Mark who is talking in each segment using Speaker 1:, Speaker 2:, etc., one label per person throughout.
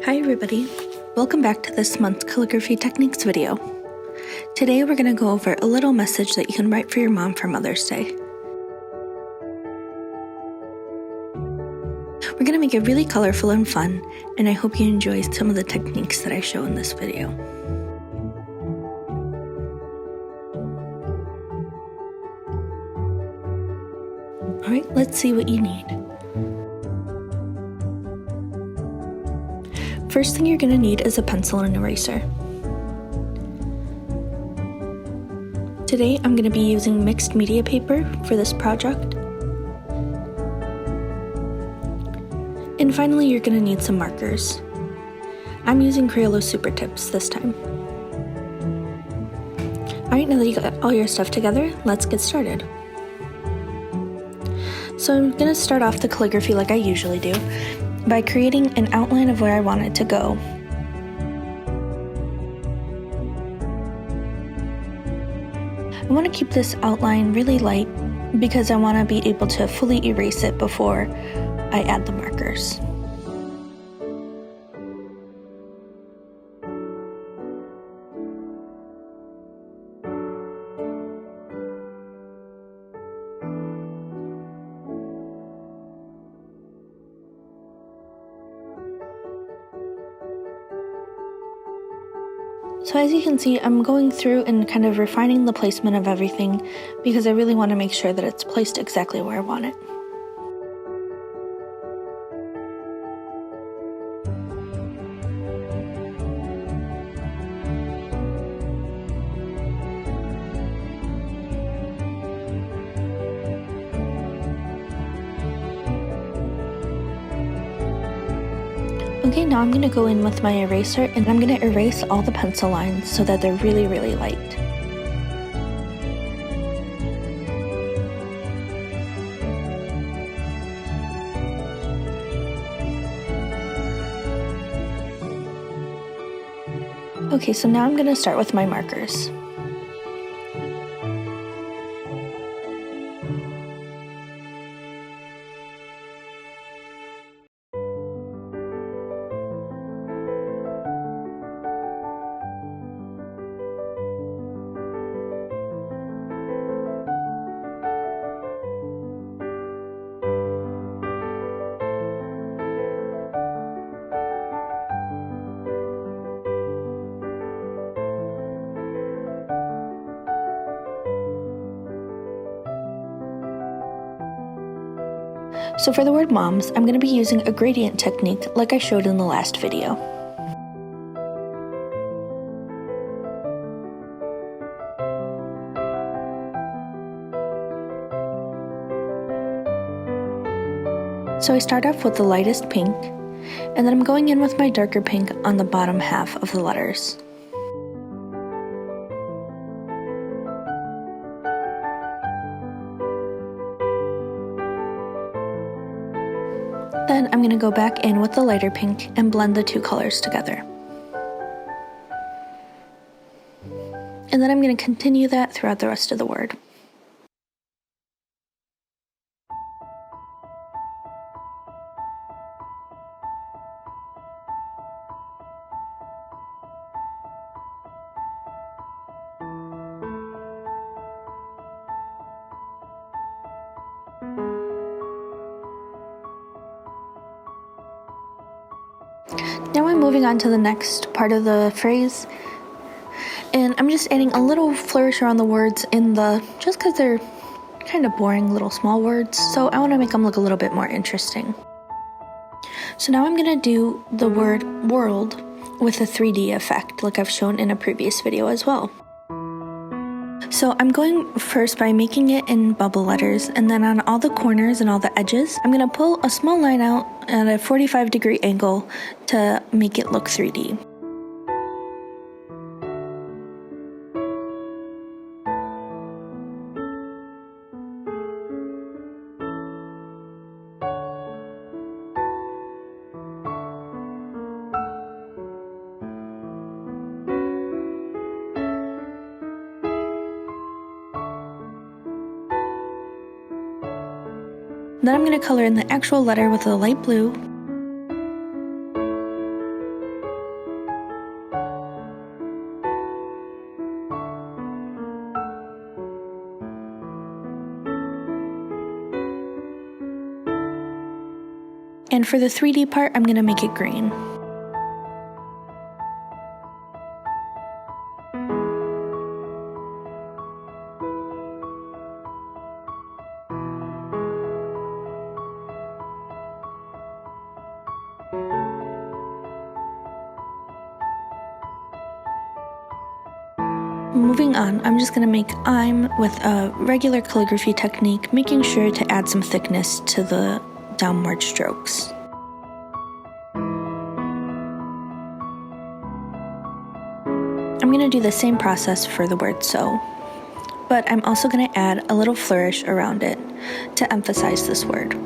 Speaker 1: Hi everybody, welcome back to this month's calligraphy techniques video. Today we're going to go over a little message that you can write for your mom for Mother's Day. We're going to make it really colorful and fun, and I hope you enjoy some of the techniques that I show in this video. Alright, let's see what you need. First thing you're going to need is a pencil and eraser. Today I'm going to be using mixed media paper for this project. And finally you're going to need some markers. I'm using Crayola Super Tips this time. Alright, now that you got all your stuff together, let's get started. So I'm going to start off the calligraphy like I usually do, by creating an outline of where I want it to go. I want to keep this outline really light because I want to be able to fully erase it before I add the markers. So as you can see, I'm going through and kind of refining the placement of everything because I really want to make sure that it's placed exactly where I want it. Okay, now I'm going to go in with my eraser and I'm going to erase all the pencil lines so that they're really, really light. Okay, so now I'm going to start with my markers. So for the word moms, I'm going to be using a gradient technique like I showed in the last video. So I start off with the lightest pink, and then I'm going in with my darker pink on the bottom half of the letters. Then I'm going to go back in with the lighter pink and blend the two colors together. And then I'm going to continue that throughout the rest of the word. Now I'm moving on to the next part of the phrase, and I'm just adding a little flourish around the words just because they're kind of boring little small words, so I want to make them look a little bit more interesting. So now I'm going to do the word world with a 3D effect like I've shown in a previous video as well. So I'm going first by making it in bubble letters, and then on all the corners and all the edges, I'm going to pull a small line out at a 45-degree angle to make it look 3D. Then I'm going to color in the actual letter with a light blue. And for the 3D part, I'm going to make it green. Moving on, I'm just going to make I'm with a regular calligraphy technique, making sure to add some thickness to the downward strokes. I'm going to do the same process for the word so, but I'm also going to add a little flourish around it to emphasize this word.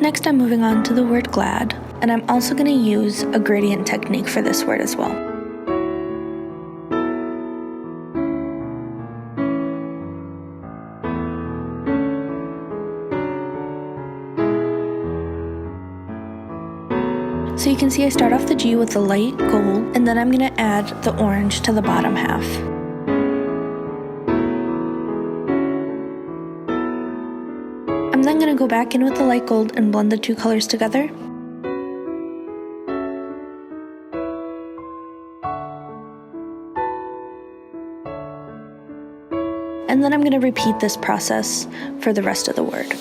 Speaker 1: Next, I'm moving on to the word glad, and I'm also going to use a gradient technique for this word as well. So you can see I start off the G with the light gold, and then I'm going to add the orange to the bottom half. I'm then going to go back in with the light gold and blend the two colors together. And then I'm going to repeat this process for the rest of the word.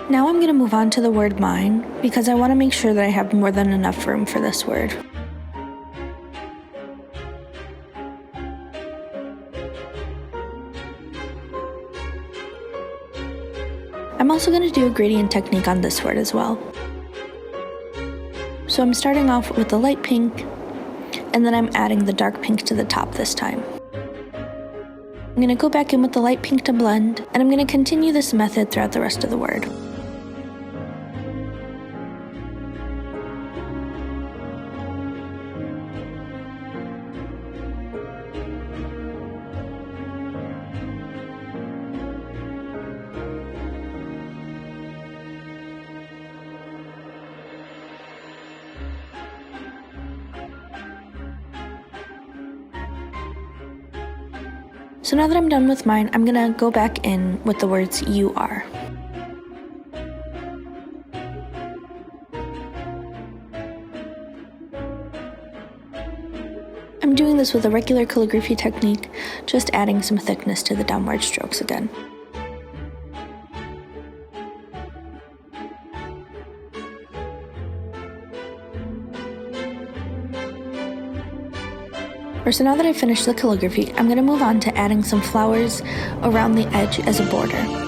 Speaker 1: Now I'm going to move on to the word mine, because I want to make sure that I have more than enough room for this word. I'm also going to do a gradient technique on this word as well. So I'm starting off with the light pink, and then I'm adding the dark pink to the top this time. I'm going to go back in with the light pink to blend, and I'm going to continue this method throughout the rest of the word. So now that I'm done with mine, I'm gonna go back in with the words you are. I'm doing this with a regular calligraphy technique, just adding some thickness to the downward strokes again. So now that I've finished the calligraphy, I'm going to move on to adding some flowers around the edge as a border.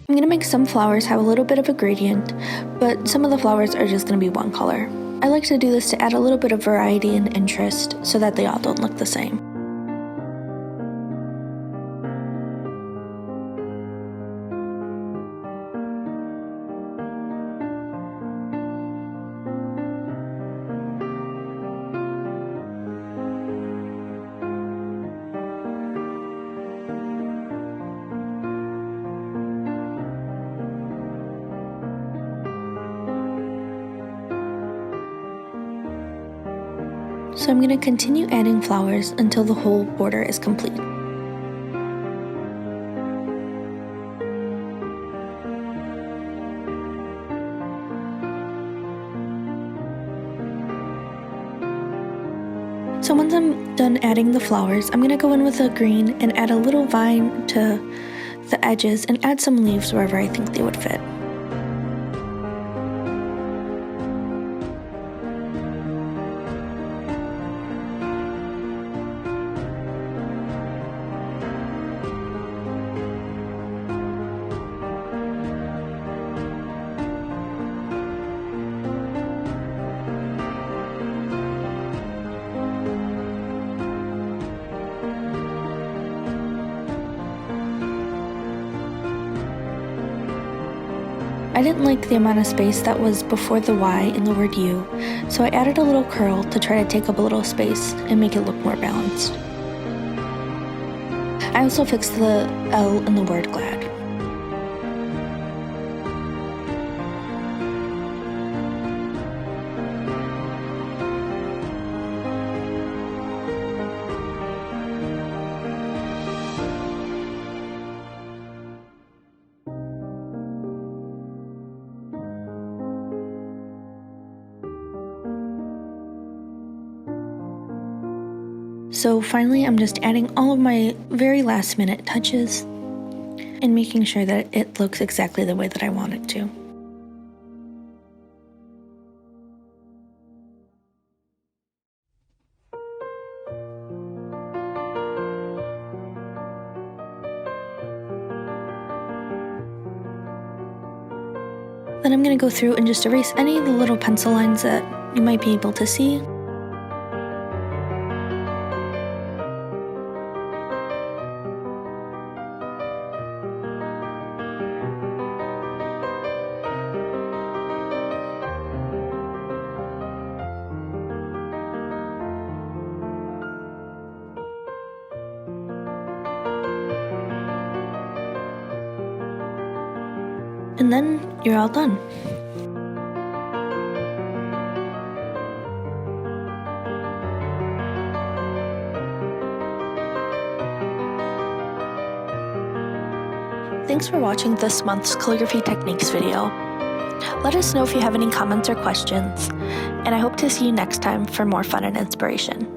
Speaker 1: I'm going to make some flowers have a little bit of a gradient, but some of the flowers are just going to be one color. I like to do this to add a little bit of variety and interest so that they all don't look the same. So I'm going to continue adding flowers until the whole border is complete. So once I'm done adding the flowers, I'm going to go in with a green and add a little vine to the edges and add some leaves wherever I think they would fit. I didn't like the amount of space that was before the Y in the word U, so I added a little curl to try to take up a little space and make it look more balanced. I also fixed the L in the word glad. So finally, I'm just adding all of my very last minute touches and making sure that it looks exactly the way that I want it to. Then I'm going to go through and just erase any of the little pencil lines that you might be able to see. And then you're all done. Thanks for watching this month's calligraphy techniques video. Let us know if you have any comments or questions, and I hope to see you next time for more fun and inspiration.